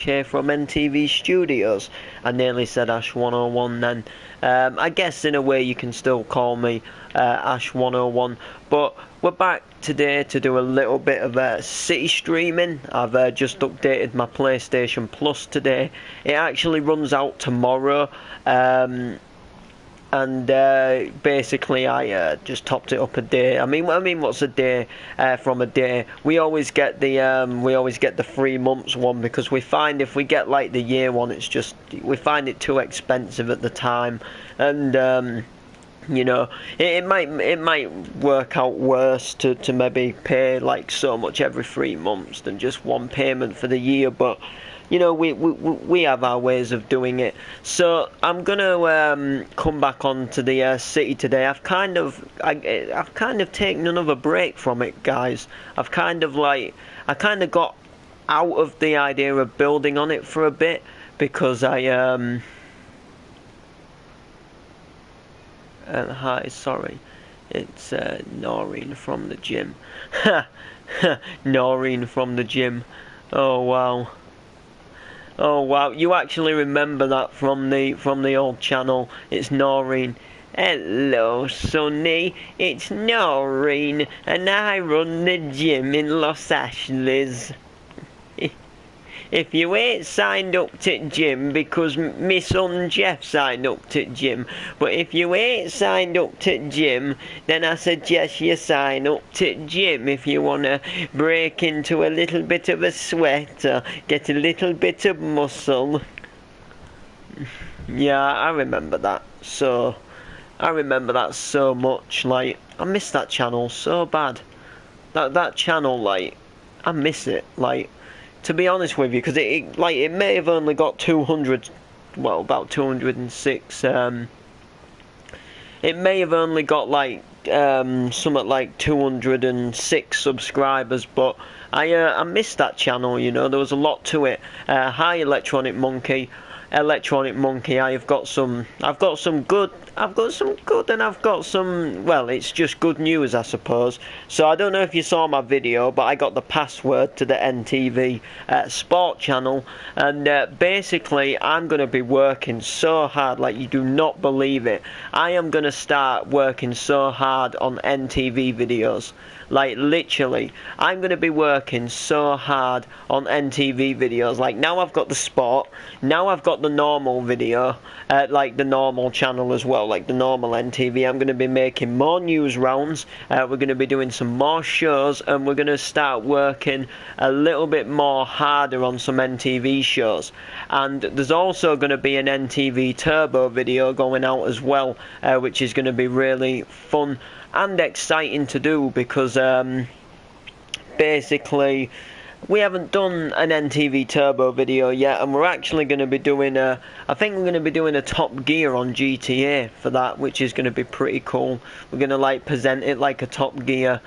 here from NTV Studios. I nearly said Ash101 then. I guess in a way you can still call me Ash101, but we're back today to do a little bit of city streaming. I've just updated my PlayStation Plus today. It actually runs out tomorrow. And basically I just topped it up a day. I mean, what's a day from a day? We always get the 3 months one, because we find if we get like the year one, we find it too expensive at the time, and you know, it might work out worse to maybe pay like so much every 3 months than just one payment for the year, but you know, we have our ways of doing it. So I'm gonna come back onto the city today. I've kind of taken another break from it, guys. I kind of got out of the idea of building on it for a bit, because hi, sorry, it's Noreen from the gym. Noreen from the gym. Oh wow. Oh wow, you actually remember that from the old channel. It's Noreen. Hello, Sonny. It's Noreen, and I run the gym in Los Ashlees. If you ain't signed up to gym, because my son Jeff signed up to gym, but if you ain't signed up to gym, then I suggest you sign up to gym if you want to break into a little bit of a sweat or get a little bit of muscle. Yeah, I remember that. So, I remember that so much. Like, I miss that channel so bad. That channel, like, I miss it. Like, to be honest with you, because it may have only got 200, well, about 206. It may have only got like something like 206 subscribers, but I missed that channel. You know, there was a lot to it. Hi, Electronic Monkey. I've got some good, and I've got some, well, it's just good news, I suppose. So I don't know if you saw my video, but I got the password to the NTV Sport channel, and basically I'm going to be working so hard, like you do not believe it. I am going to start working so hard on NTV videos. Like, literally, I'm going to be working so hard on NTV videos. Like, now I've got the sport, now I've got the normal video, like the normal channel as well, like the normal NTV. I'm going to be making more news rounds, we're going to be doing some more shows, and we're going to start working a little bit more harder on some NTV shows. And there's also going to be an NTV Turbo video going out as well, which is going to be really fun and exciting to do, because basically we haven't done an NTV Turbo video yet, and we're actually going to be doing I think we're going to be doing a Top Gear on GTA for that, which is going to be pretty cool. We're going to like present it like a Top Gear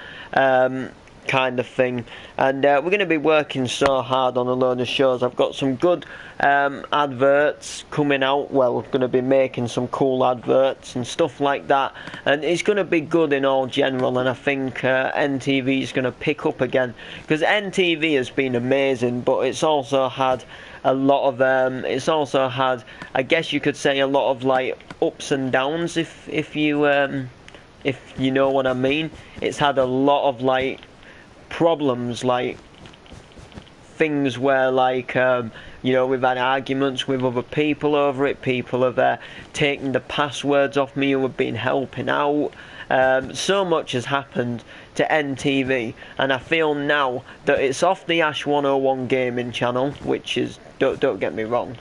kind of thing, and we're going to be working so hard on a load of shows. I've got some good adverts coming out. Well, we're going to be making some cool adverts and stuff like that, and it's going to be good in all general. And I think NTV is going to pick up again, because NTV has been amazing, but it's also had a lot of I guess you could say, a lot of like ups and downs, if you know what I mean. It's had a lot of like problems, like things where like you know, we've had arguments with other people over it. People have taken the passwords off me who have been helping out. So much has happened to NTV, and I feel now that it's off the Ash101 gaming channel, which is, don't get me wrong,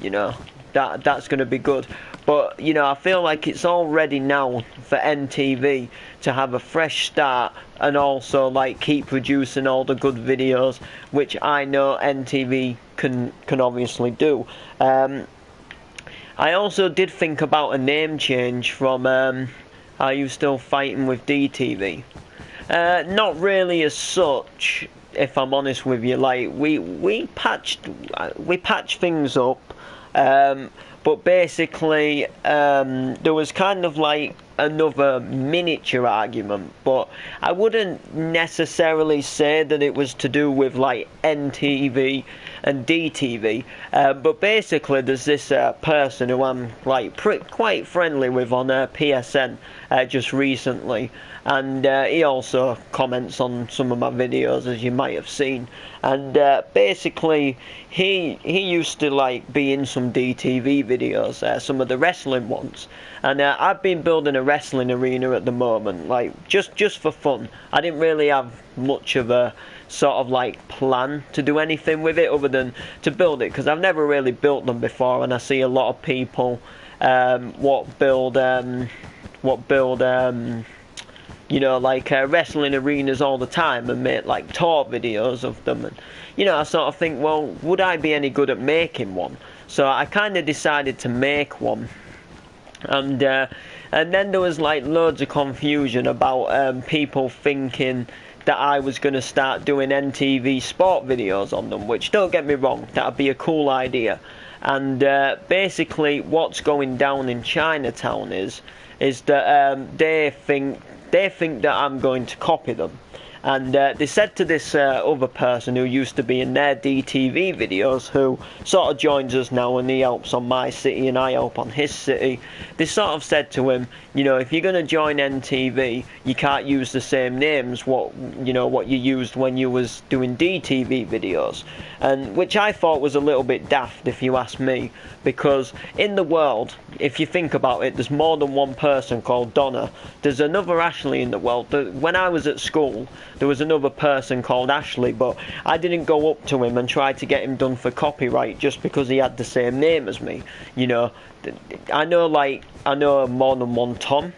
you know, that's going to be good. But, you know, I feel like it's all ready now for NTV to have a fresh start, and also like keep producing all the good videos, which I know NTV can obviously do. I also did think about a name change from Are You Still Fighting with DTV? Not really as such, if I'm honest with you. Like, we patched things up, but basically there was kind of like another miniature argument, but I wouldn't necessarily say that it was to do with like NTV and DTV. But basically, there's this person who I'm like quite friendly with on PSN just recently, and he also comments on some of my videos, as you might have seen. And basically, he used to like be in some DTV videos, some of the wrestling ones. And I've been building a wrestling arena at the moment, like just for fun. I didn't really have much of a sort of like plan to do anything with it other than to build it, because I've never really built them before, and I see a lot of people what build you know, like wrestling arenas all the time and make like tour videos of them. And you know, I sort of think, well, would I be any good at making one? So I kind of decided to make one. And then there was like loads of confusion about people thinking that I was going to start doing NTV sport videos on them, which, don't get me wrong, that would be a cool idea. And basically what's going down in Chinatown is that they think that I'm going to copy them. And they said to this other person who used to be in their DTV videos, who sort of joins us now, and he helps on my city and I help on his city. They sort of said to him, you know, if you're going to join NTV, you can't use the same names what you used when you was doing DTV videos. And which I thought was a little bit daft, if you ask me, because in the world, if you think about it, there's more than one person called Donna. There's another Ashley in the world. When I was at school, there was another person called Ashley, but I didn't go up to him and try to get him done for copyright just because he had the same name as me. You know, I know more than one Tom.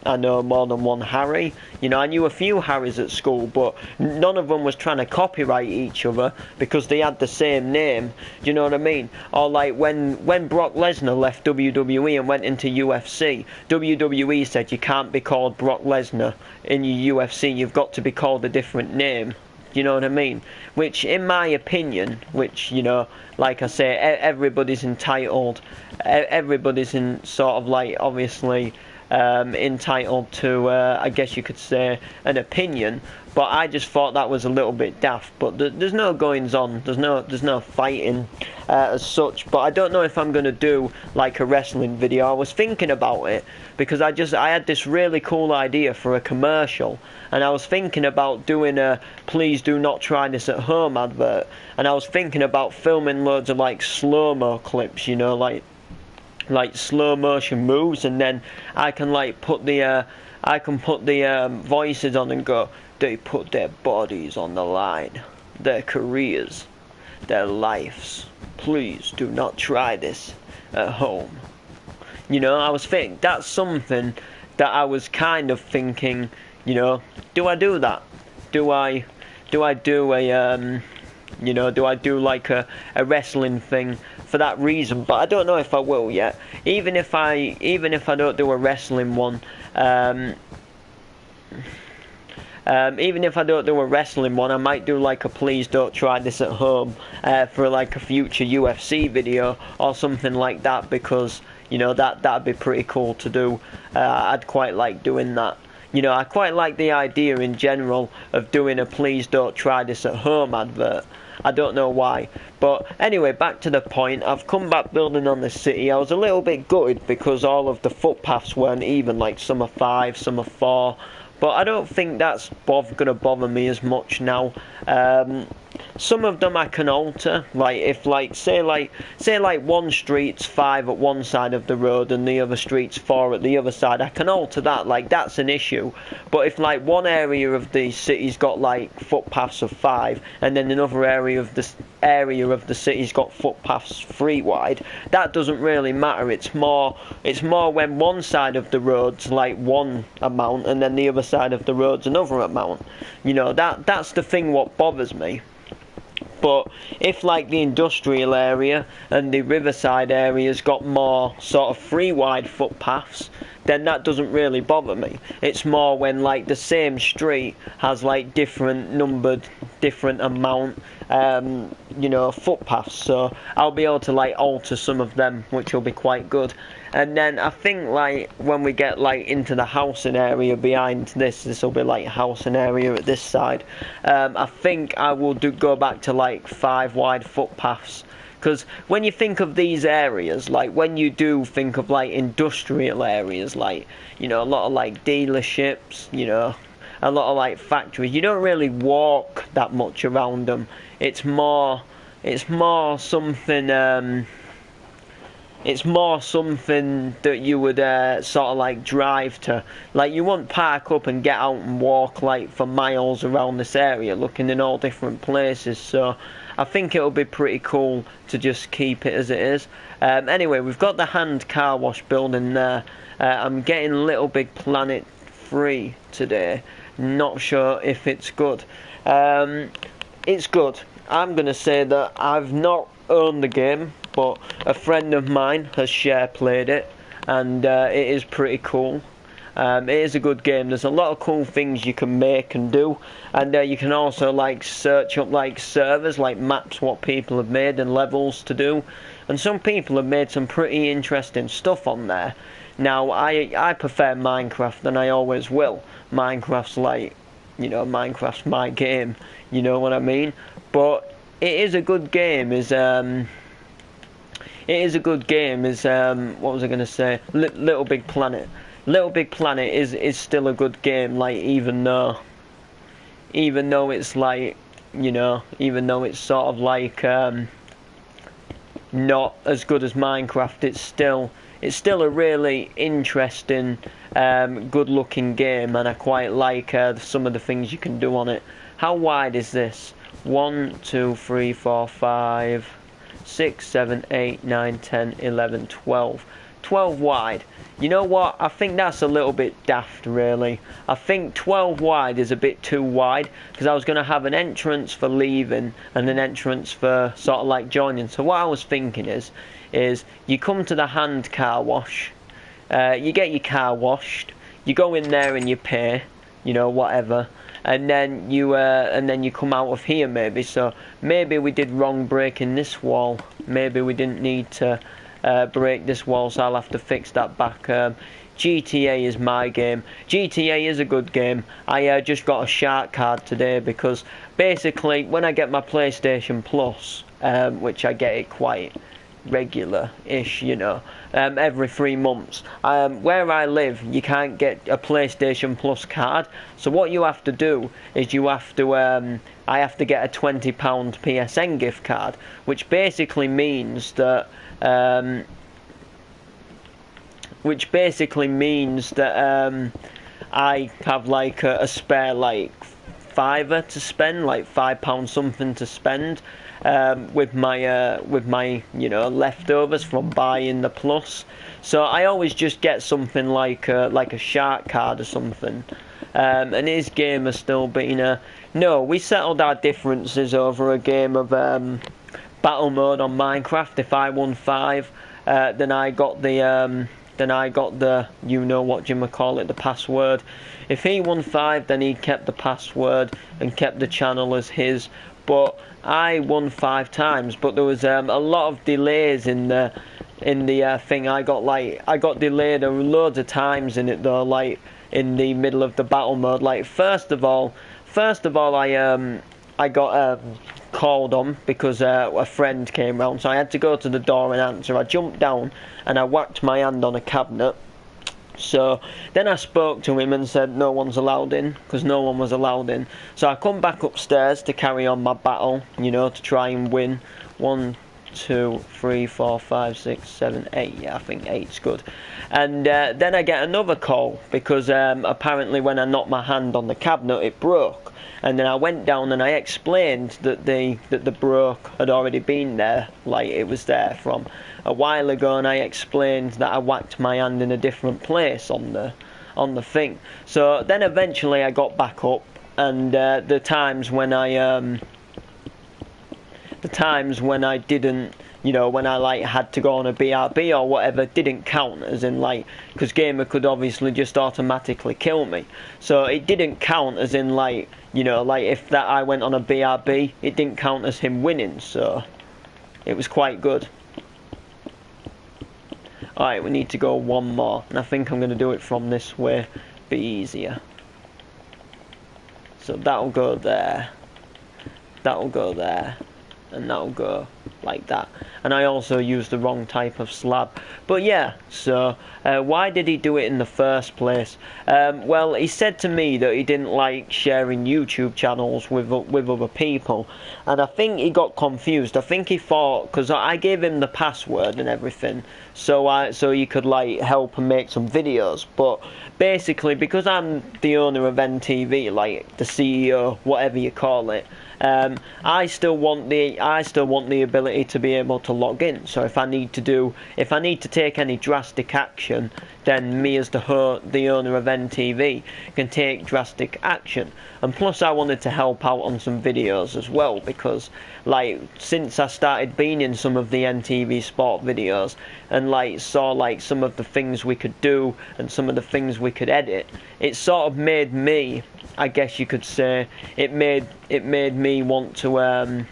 I know more than one Harry. You know, I knew a few Harrys at school, but none of them was trying to copyright each other because they had the same name. Do you know what I mean? Or like when Brock Lesnar left WWE and went into UFC, WWE said you can't be called Brock Lesnar in your UFC, you've got to be called a different name. You know what I mean? Which, in my opinion, which, you know, like I say, everybody's entitled, everybody's in sort of like, obviously, entitled to, I guess you could say, an opinion, but I just thought that was a little bit daft. But there's no goings on, there's no fighting as such. But I don't know if I'm gonna do like a wrestling video. I was thinking about it because I had this really cool idea for a commercial, and I was thinking about doing a "please do not try this at home" advert, and I was thinking about filming loads of like slow-mo clips, you know, like slow motion moves, and then I can like put the voices on and go, they put their bodies on the line, their careers, their lives. Please do not try this at home. You know, I was thinking that's something that I was kind of thinking, you know, do I do that? Do I do a you know, do I do like a wrestling thing for that reason? But I don't know if I will yet. Even if I don't do a wrestling one, even if I don't do a wrestling one, I might do like a "please don't try this at home" for like a future UFC video or something like that, because you know that'd be pretty cool to do. I'd quite like doing that. You know, I quite like the idea in general of doing a "please don't try this at home" advert. I don't know why. But anyway, back to the point. I've come back building on the city. I was a little bit gutted because all of the footpaths weren't even. Like some are 5, some are 4. But I don't think that's going to bother me as much now. Some of them I can alter. Like if say one street's 5 at one side of the road and the other street's 4 at the other side, I can alter that. Like that's an issue. But if like one area of the city's got like footpaths of 5 and then another area of the city's got footpaths 3 wide, that doesn't really matter. It's more when one side of the road's like one amount and then the other side of the road's another amount. You know, that's the thing what bothers me. But if like the industrial area and the riverside area's got more sort of 3 wide footpaths, then that doesn't really bother me. It's more when like the same street has like different numbered, different amount, you know, footpaths. So I'll be able to like alter some of them, which will be quite good. And then I think like when we get like into the housing area behind this will be like housing area at this side. I think I will go back to like 5 wide footpaths. Because when you think of these areas, like when you do think of like industrial areas, like, you know, a lot of like dealerships, you know, a lot of like factories, you don't really walk that much around them. It's more something. It's more something that you would sort of like drive to. Like you wouldn't park up and get out and walk like for miles around this area, looking in all different places. So I think it'll be pretty cool to just keep it as it is. Anyway, we've got the hand car wash building there. I'm getting Little Big Planet 3 today. Not sure if it's good. It's good. I'm going to say that I've not owned the game, but a friend of mine has played it, and it is pretty cool. It is a good game. There's a lot of cool things you can make and do, and you can also like search up like servers, like maps, what people have made, and levels to do. And some people have made some pretty interesting stuff on there. Now I prefer Minecraft, and I always will. Minecraft's like, you know, Minecraft's my game. You know what I mean? But it is a good game. It is a good game. What was I gonna say? Little Big Planet. Little Big Planet is still a good game. Like even though it's like, you know, even though it's sort of like not as good as Minecraft, it's still a really interesting, good-looking game, and I quite like some of the things you can do on it. How wide is this? 1, 2, 3, 4, 5, 6, 7, 8, 9, 10, 11, 12. 12 wide. You know what? I think that's a little bit daft, really. I think 12 wide is a bit too wide, because I was going to have an entrance for leaving and an entrance for sort of like joining. So what I was thinking is you come to the hand car wash, you get your car washed, you go in there and you pay, you know, whatever. And then you come out of here maybe. So maybe we did wrong breaking this wall. Maybe we didn't need to break this wall, so I'll have to fix that back. GTA is my game. GTA is a good game. I just got a shark card today because basically when I get my PlayStation Plus, which I get it quite regular-ish, you know, every 3 months. Where I live, you can't get a PlayStation Plus card, so what you have to do is you have to, I have to get a £20 PSN gift card, which basically means that, I have like a spare like fiver to spend, like £5 something to spend, with my you know leftovers from buying the Plus. So I always just get something like a shark card or something. And his game has still been no, we settled our differences over a game of battle mode on Minecraft. If I won 5, then I got the you know what you call it, the password. If he won 5, then he kept the password and kept the channel as his. But I won 5 times, but there was a lot of delays in the thing. I got delayed loads of times in it though, like in the middle of the battle mode. Like first of all I got called on because a friend came round, so I had to go to the door and answer. I jumped down and I whacked my hand on a cabinet. So then I spoke to him and said no one's allowed in, because no one was allowed in. So I come back upstairs to carry on my battle, you know, to try and win. 1, 2, 3, 4, 5, 6, 7, 8. Yeah, I think 8's good. And then I get another call because apparently when I knocked my hand on the cabinet, it broke. And then I went down and I explained that the broke had already been there, like it was there from a while ago, and I explained that I whacked my hand in a different place on the thing. So then eventually I got back up, and the times when I the times when I didn't, you know, when I like had to go on a BRB or whatever, didn't count, as in like, because Gamer could obviously just automatically kill me, so it didn't count as in like, you know, like if that I went on a BRB, it didn't count as him winning, so it was quite good. Alright, we need to go one more, and I think I'm going to do it from this way, be easier. So that'll go there, that'll go there, and that'll go like that. And I also used the wrong type of slab. But yeah, so why did he do it in the first place? Well, he said to me that he didn't like sharing YouTube channels with other people, and I think he got confused. I think he thought, because I gave him the password and everything, so he could like help and make some videos. But basically, because I'm the owner of NTV, like the CEO, whatever you call it, I still want the ability to be able to log in. So if I need to take any drastic action, then me as the owner of NTV can take drastic action. And plus, I wanted to help out on some videos as well, because like since I started being in some of the NTV sport videos and like saw like some of the things we could do and some of the things we could edit, it sort of made me, I guess you could say, it made me want to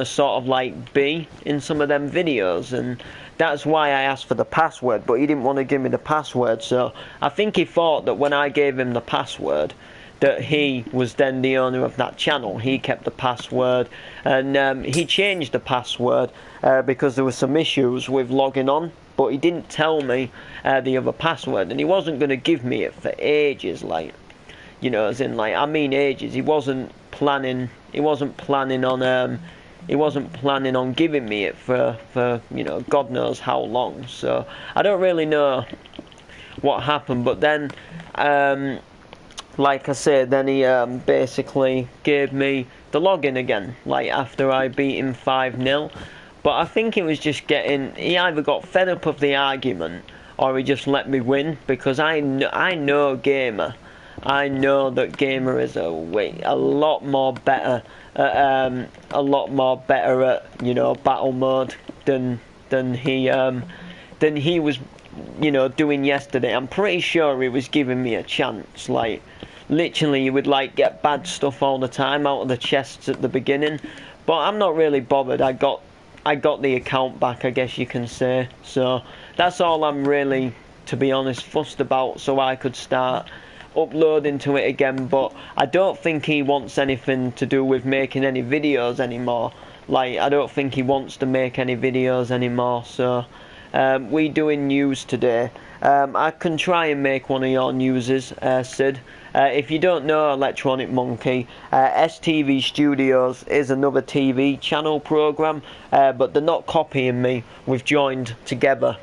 sort of like be in some of them videos, and that's why I asked for the password, but he didn't want to give me the password. So I think he thought that when I gave him the password that he was then the owner of that channel. He kept the password, and he changed the password because there were some issues with logging on, but he didn't tell me the other password, and he wasn't going to give me it for ages, like, you know, as in like, I mean ages. He wasn't planning on giving me it for you know, God knows how long. So I don't really know what happened, but then like I said, then he basically gave me the login again, like after I beat him 5-0. But I think it was just he either got fed up of the argument or he just let me win, because I know Gamer. I know that Gamer is a lot more better at you know, battle mode than he was, you know, doing yesterday. I'm pretty sure he was giving me a chance. Like literally, he would like get bad stuff all the time out of the chests at the beginning, but I'm not really bothered. I got the account back, I guess you can say. So that's all I'm really, to be honest, fussed about, so I could start uploading to it again. But I don't think he wants anything to do with making any videos anymore. Like, I don't think he wants to make any videos anymore. So we doing news today. I can try and make one of your newses, Sid. If you don't know Electronic Monkey, STV Studios is another TV channel program, but they're not copying me. We've joined together.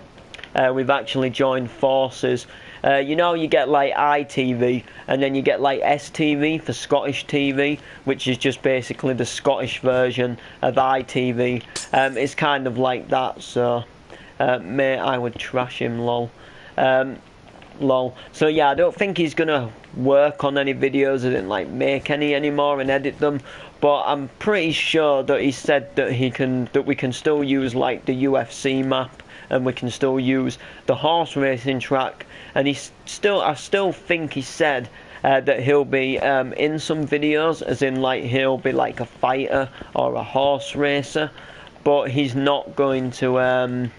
We've actually joined forces. You know, you get like ITV, and then you get like STV for Scottish TV, which is just basically the Scottish version of ITV. It's kind of like that, so mate, I would trash him, lol. Lol. So yeah, I don't think he's gonna work on any videos. I didn't like make any anymore and edit them, but I'm pretty sure that he said that we can still use like the UFC map, and we can still use the horse racing track. And I still think he said that he'll be in some videos, as in like he'll be like a fighter or a horse racer, but he's not going to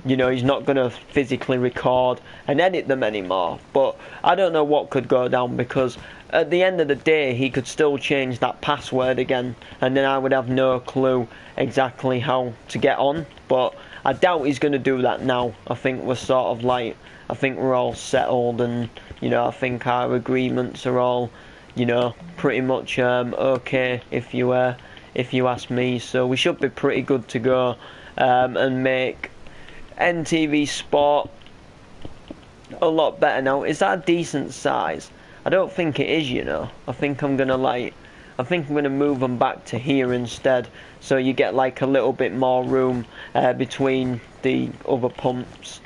you know, he's not going to physically record and edit them anymore. But I don't know what could go down, because at the end of the day he could still change that password again, and then I would have no clue exactly how to get on. But I doubt he's going to do that now. I think we're sort of like, I think we're all settled, and you know, I think our agreements are all, you know, pretty much okay, if you ask me. So we should be pretty good to go and make NTV Sport a lot better now. Is that a decent size? I don't think it is, you know. I think I'm gonna move them back to here instead, so you get like a little bit more room between the other pumps.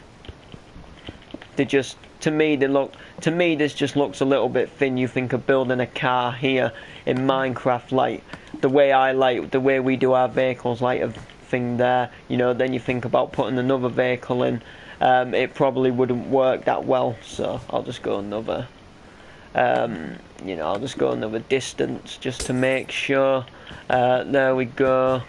To to me this just looks a little bit thin. You think of building a car here in Minecraft, like the way we do our vehicles, like a thing there, you know, then you think about putting another vehicle in, it probably wouldn't work that well, so I'll just go another I'll just go another distance just to make sure. There we go.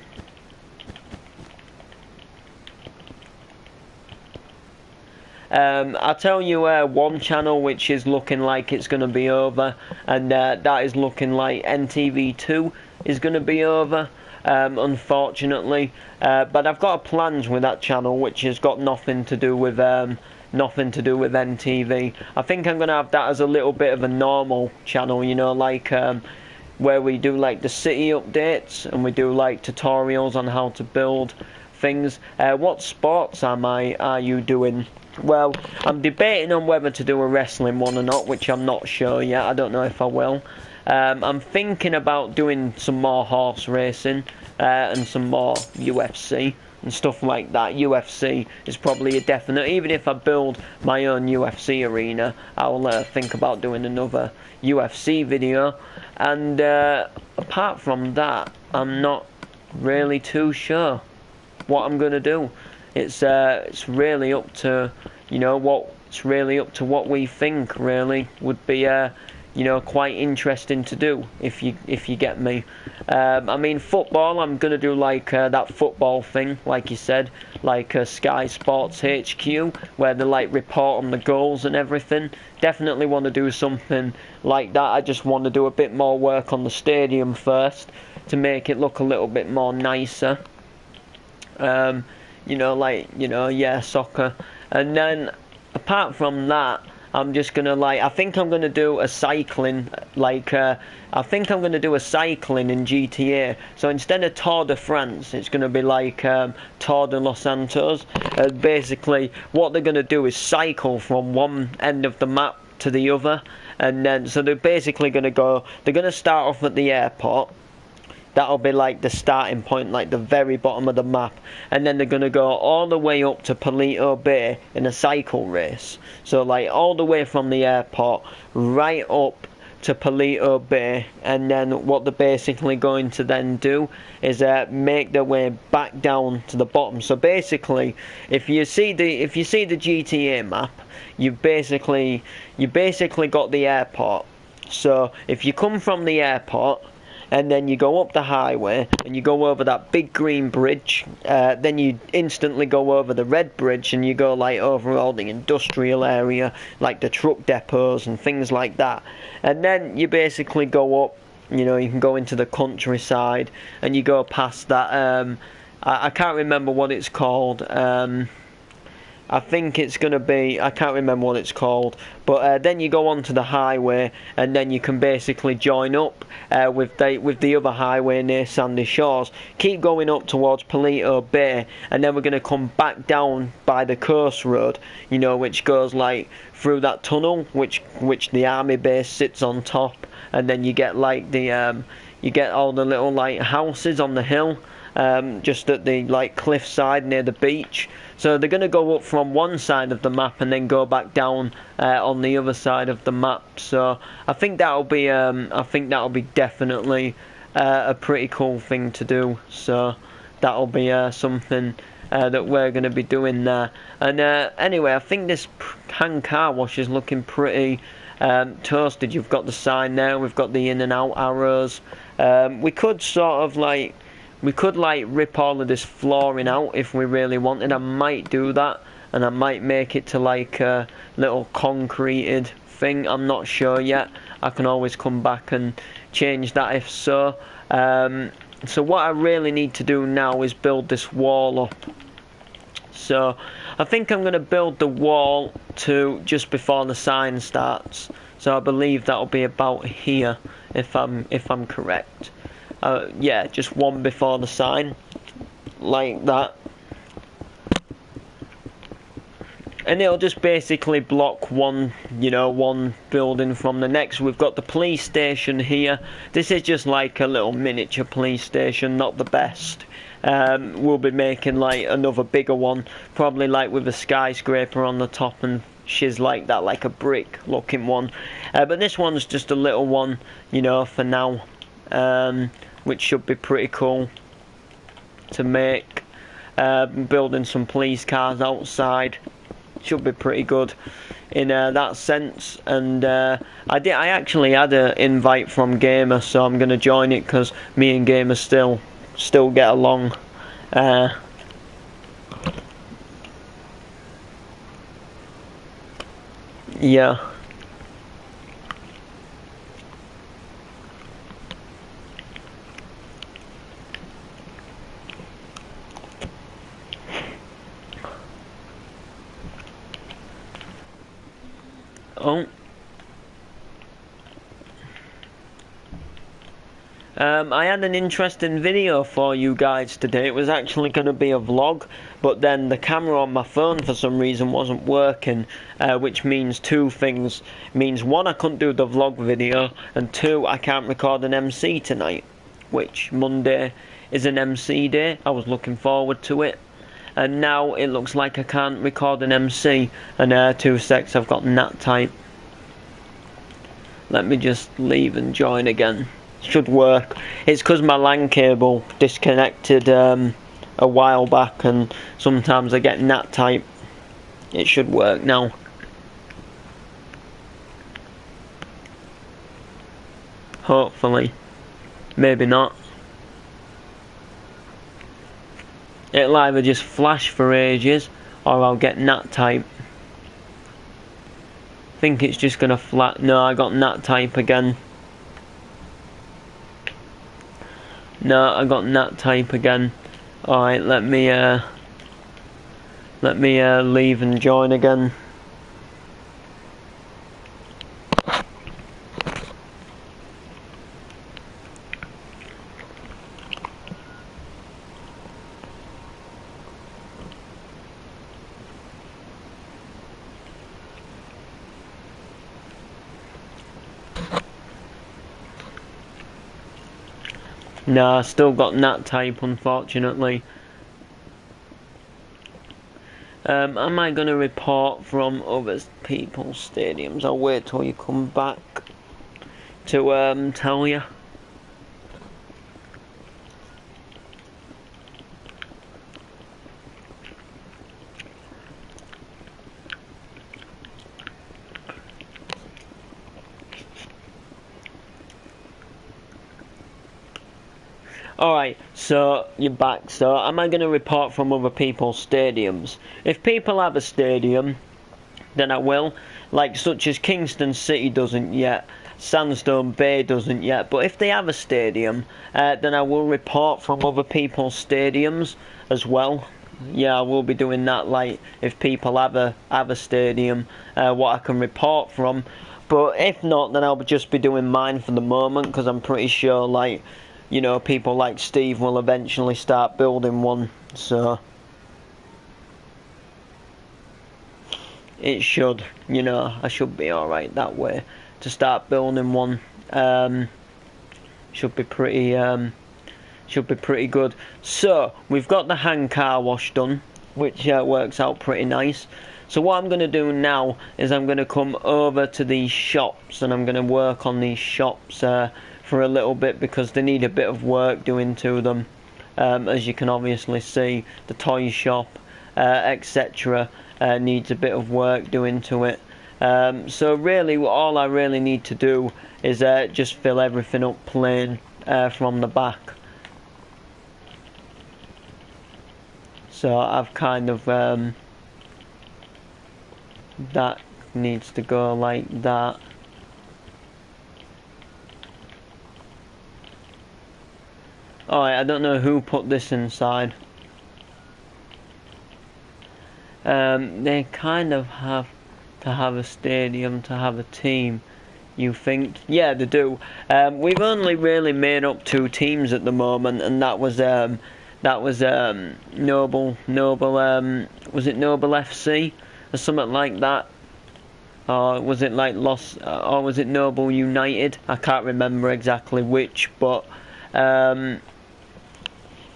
I'll tell you one channel which is looking like it's going to be over, and that is looking like NTV2 is going to be over, unfortunately. But I've got plans with that channel which has got nothing to do with NTV. I think I'm going to have that as a little bit of a normal channel, you know, like where we do like the city updates and we do like tutorials on how to build things. What sports are you doing? Well, I'm debating on whether to do a wrestling one or not, which I'm not sure yet. I don't know if I will. I'm thinking about doing some more horse racing and some more UFC and stuff like that. UFC is probably a definite. Even if I build my own UFC arena, I'll think about doing another UFC video. And apart from that, I'm not really too sure what I'm gonna do. It's really up to, you know, what we think really would be you know, quite interesting to do, if you get me. I mean, football, I'm gonna do like that football thing, like you said, like Sky Sports HQ, where they like report on the goals and everything. Definitely want to do something like that. I just want to do a bit more work on the stadium first to make it look a little bit more nicer. You know, like, you know, yeah, soccer. And then apart from that, I'm just gonna I think I'm gonna do a cycling, I think I'm gonna do a cycling in GTA. So instead of Tour de France, it's gonna be like Tour de Los Santos. Basically, what they're gonna do is cycle from one end of the map to the other, and then so they're basically gonna start off at the airport. That'll be like the starting point, like the very bottom of the map, and then they're gonna go all the way up to Palito Bay in a cycle race. So like all the way from the airport right up to Palito Bay, and then what they're basically going to then do is make their way back down to the bottom. So basically, if you see the GTA map, you basically got the airport. So if you come from the airport, and then you go up the highway and you go over that big green bridge, then you instantly go over the red bridge and you go like over all the industrial area, like the truck depots and things like that. And then you basically go up, you know, you can go into the countryside and you go past that, I can't remember what it's called. I think it's going to be, I can't remember what it's called, but then you go onto the highway and then you can basically join up with the other highway near Sandy Shores. Keep going up towards Palito Bay, and then we're going to come back down by the coast road, you know, which goes like through that tunnel which the army base sits on top, and then you get like the you get all the little like houses on the hill, just at the like cliff side near the beach. So they're going to go up from one side of the map and then go back down on the other side of the map. So I think that'll be definitely a pretty cool thing to do. So that'll be something that we're going to be doing there. And anyway, I think this hand car wash is looking pretty toasted. You've got the sign there. We've got the in and out arrows. We could sort of like rip all of this flooring out if we really wanted. I might do that, and I might make it to like a little concreted thing. I'm not sure yet. I can always come back and change that if so. So what I really need to do now is build this wall up. So I think I'm going to build the wall to just before the sign starts. So I believe that'll be about here, if I'm correct. Yeah, just one before the sign, like that. And it'll just basically block one building from the next. We've got the police station here. This is just like a little miniature police station, not the best. we'll be making like another bigger one, probably like with a skyscraper on the top and shiz like that, like a brick looking one. But this one's just a little one, you know, for now, which should be pretty cool to make. Building some police cars outside should be pretty good in that sense. And I actually had an invite from Gamer, so I'm gonna join it because me and Gamer still get along. Yeah. Oh. I had an interesting video for you guys today. It was actually going to be a vlog, but then the camera on my phone for some reason wasn't working, which means two things. Means one, I couldn't do the vlog video, and two, I can't record an MC tonight, which Monday is an MC day. I was looking forward to it. And now it looks like I can't record an MC. And 2 secs, I've got nat type. Let me just leave and join again. Should work. It's because my LAN cable disconnected a while back, and sometimes I get nat type. It should work now. Hopefully. Maybe not. It'll either just flash for ages, or I'll get nat type. I think it's just gonna flat. No, I got nat type again. No, I got nat type again. Alright, let me leave and join again. Nah, still got nat type, unfortunately. Am I going to report from other people's stadiums? I'll wait till you come back to tell you. Alright, so you're back. So am I going to report from other people's stadiums? If people have a stadium, then I will. Like such as Kingston City doesn't yet, Sandstone Bay doesn't yet. But if they have a stadium, then I will report from other people's stadiums as well. Yeah, I will be doing that. Like if people have a stadium, what I can report from. But if not, then I'll just be doing mine for the moment, because I'm pretty sure, like, you know, people like Steve will eventually start building one, so it should, you know, I should be alright that way to start building one. Should be pretty good. So we've got the hand car wash done, which works out pretty nice. So what I'm going to do now is I'm going to come over to these shops, and I'm going to work on these shops for a little bit, because they need a bit of work doing to them. As you can obviously see, the toy shop, etc. Needs a bit of work doing to it. So really, all I really need to do is just fill everything up plain from the back. So I've kind of that needs to go like that. Alright, I don't know who put this inside. They kind of have to have a stadium to have a team, you think? Yeah, they do. We've only really made up 2 teams at the moment, and that was Noble, was it Noble FC or something like that? Or was it like or was it Noble United? I can't remember exactly which, but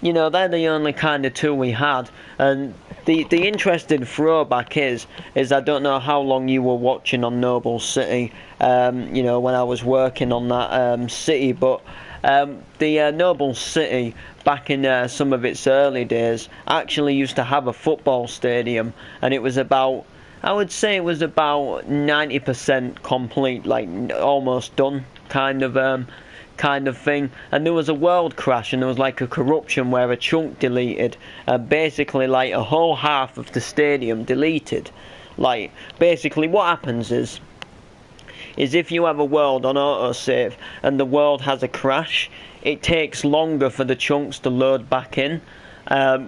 you know, they're the only kind of two we had. And the interesting throwback is I don't know how long you were watching on Noble City, you know, when I was working on that city, but the Noble City, back in some of its early days, actually used to have a football stadium, and it was about, I would say it was about 90% complete, like almost done, kind of thing. And there was a world crash, and there was like a corruption where a chunk deleted, and basically like a whole half of the stadium deleted. Like, basically what happens is if you have a world on autosave and the world has a crash, it takes longer for the chunks to load back in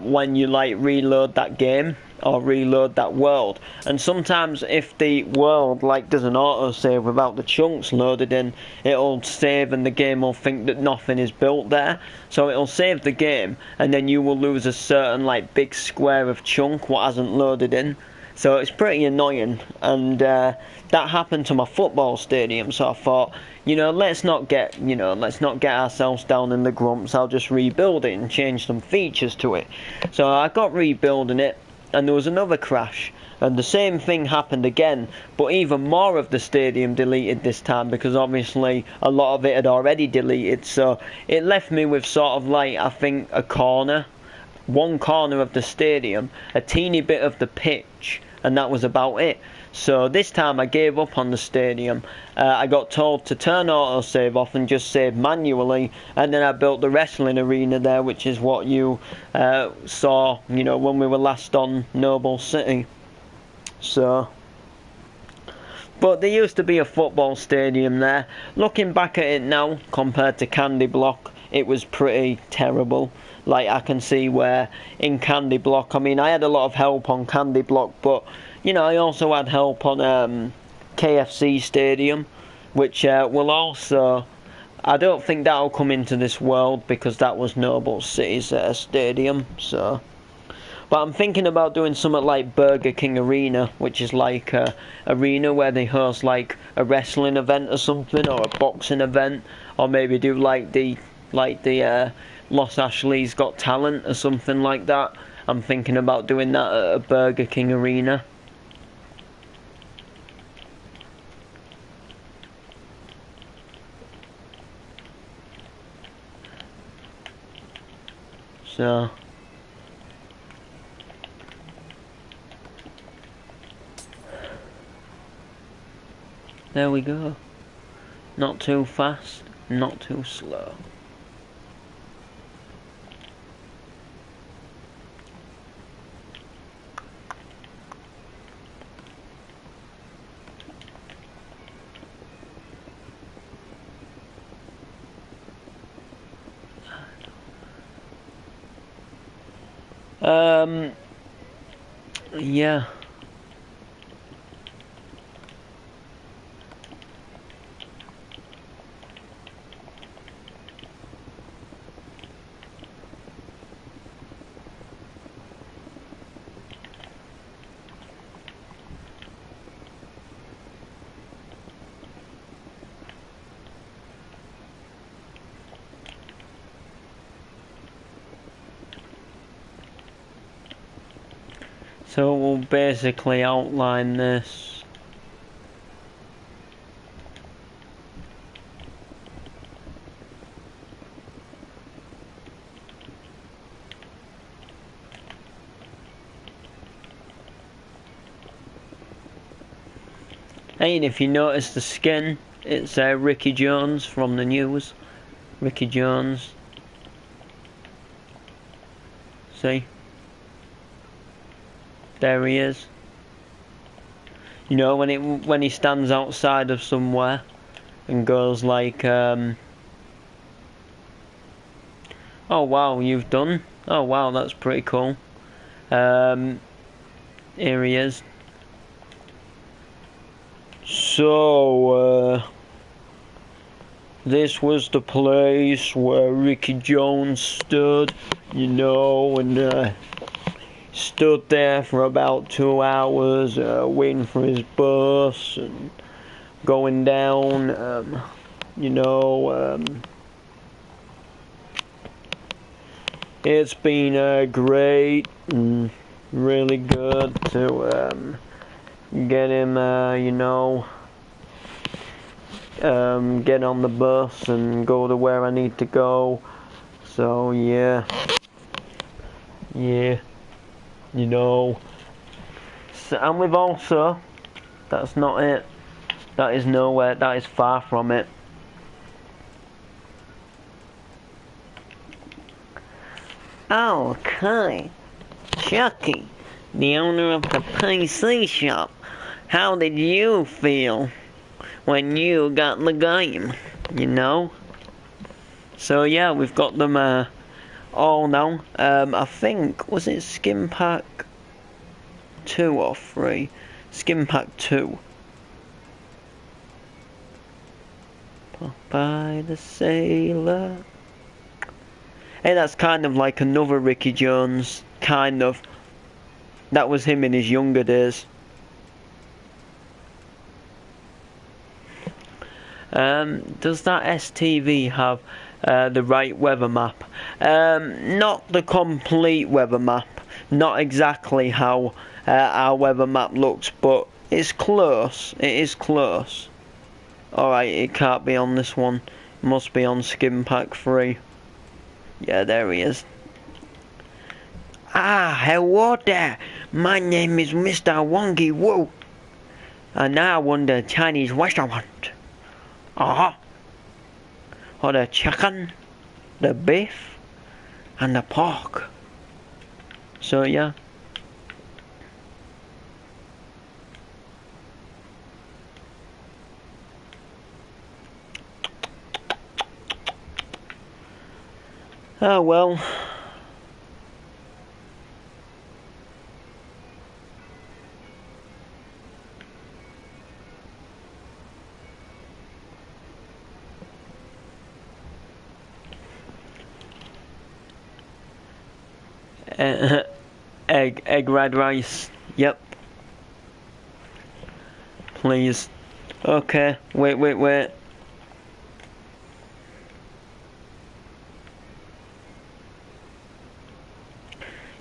when you like reload that game or reload that world. And sometimes if the world like does an autosave without the chunks loaded in, it'll save and the game will think that nothing is built there, so it'll save the game and then you will lose a certain like big square of chunk what hasn't loaded in. So it's pretty annoying, and that happened to my football stadium. So I thought, you know, let's not get ourselves down in the grumps. I'll just rebuild it and change some features to it. So I got rebuilding it, and there was another crash, and the same thing happened again, but even more of the stadium deleted this time, because obviously a lot of it had already deleted. So it left me with sort of like, I think, one corner of the stadium, a teeny bit of the pitch, and that was about it. So this time I gave up on the stadium. I got told to turn autosave off and just save manually, and then I built the wrestling arena there, which is what you saw, you know, when we were last on Noble City. So, but there used to be a football stadium there. Looking back at it now, compared to Candy Block, it was pretty terrible. Like, I can see where in Candy Block, I mean, I had a lot of help on Candy Block, but, you know, I also had help on KFC Stadium, which will also, I don't think that'll come into this world, because that was Noble City's stadium, so. But I'm thinking about doing something like Burger King Arena, which is like a arena where they host like a wrestling event or something, or a boxing event, or maybe do like the Los Ashlees Got Talent or something like that. I'm thinking about doing that at a Burger King Arena. So there we go. Not too fast, not too slow. Yeah. So we'll basically outline this. Hey, and if you notice the skin, it's Ricky Jones from the news. Ricky Jones. See? There he is. You know, when he stands outside of somewhere and goes like, oh wow, you've done? Oh wow, that's pretty cool. Here he is. So, this was the place where Ricky Jones stood, you know, and stood there for about 2 hours, waiting for his bus and going down, you know, It's been great and really good to get him, get on the bus and go to where I need to go. So yeah, So, and we've also, that's not it. That is nowhere. That is far from it. Okay, Chucky, the owner of the PC shop, how did you feel when you got the game? So yeah, we've got them all now. I think, was it Skin Pack 2 or 3? Skin Pack 2. Popeye the Sailor. Hey, that's kind of like another Ricky Jones, kind of. That was him in his younger days. Does that STV have the right weather map? Not the complete weather map. Not exactly how our weather map looks, but it's close. It is close. Alright, it can't be on this one. It must be on Skin Pack 3. Yeah, there he is. Ah, hello there. My name is Mr. Wongy Woo. And I want the Chinese restaurant. For the chicken, the beef, and the pork. So yeah. Oh well. Egg red rice. Yep. Please. Okay. Wait.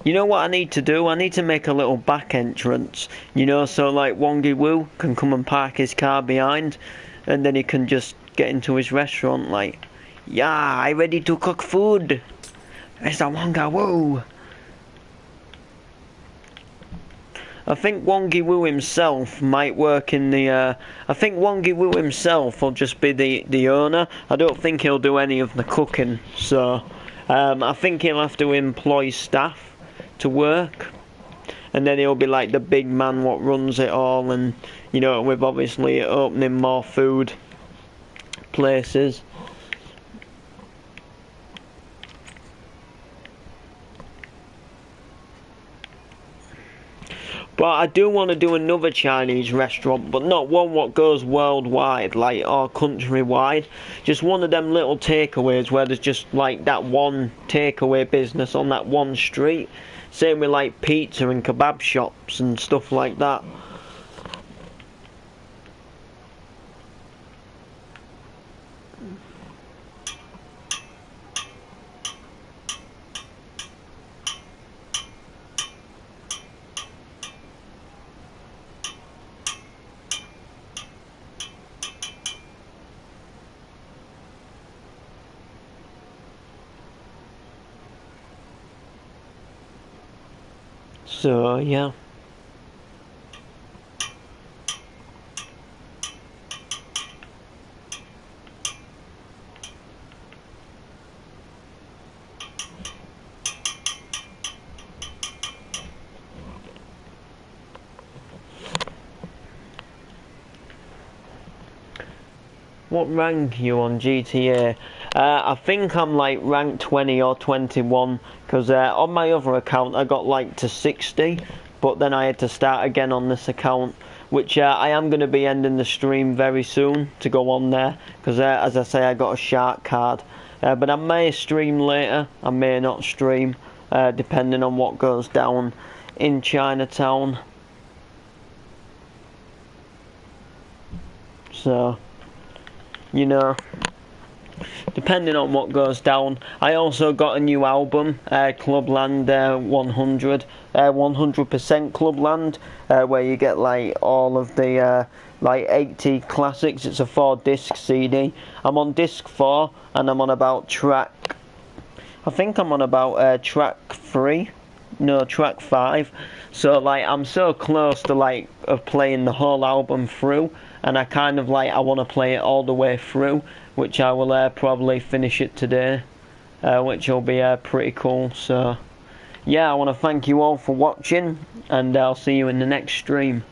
You know what I need to do? I need to make a little back entrance. So like Wongy Woo can come and park his car behind, and then he can just get into his restaurant like, yeah, I ready to cook food. It's a Wongy Woo. I think Wongy Woo himself might work in the. I think Wongy Woo himself will just be the owner. I don't think he'll do any of the cooking. So I think he'll have to employ staff to work, and then he'll be like the big man what runs it all. And with obviously opening more food places. But I do want to do another Chinese restaurant, but not one what goes worldwide, like, or countrywide. Just one of them little takeaways where there's just like that one takeaway business on that one street. Same with like pizza and kebab shops and stuff like that. So yeah. What rank are you on GTA? I think I'm like rank 20 or 21, because on my other account I got like to 60, but then I had to start again on this account, which I am going to be ending the stream very soon to go on there, because as I say, I got a shark card. But I may stream later, I may not stream, depending on what goes down in Chinatown. So, depending on what goes down. I also got a new album, Clubland 100, 100% Clubland, where you get like all of the like 80 classics. It's a 4-disc CD. I'm on disc 4, and I'm on about track, I think I'm on about track 3. No, track 5. So like I'm so close to like of playing the whole album through, and I kind of like I want to play it all the way through, which I will probably finish it today, which will be pretty cool. So yeah, I want to thank you all for watching, and I'll see you in the next stream.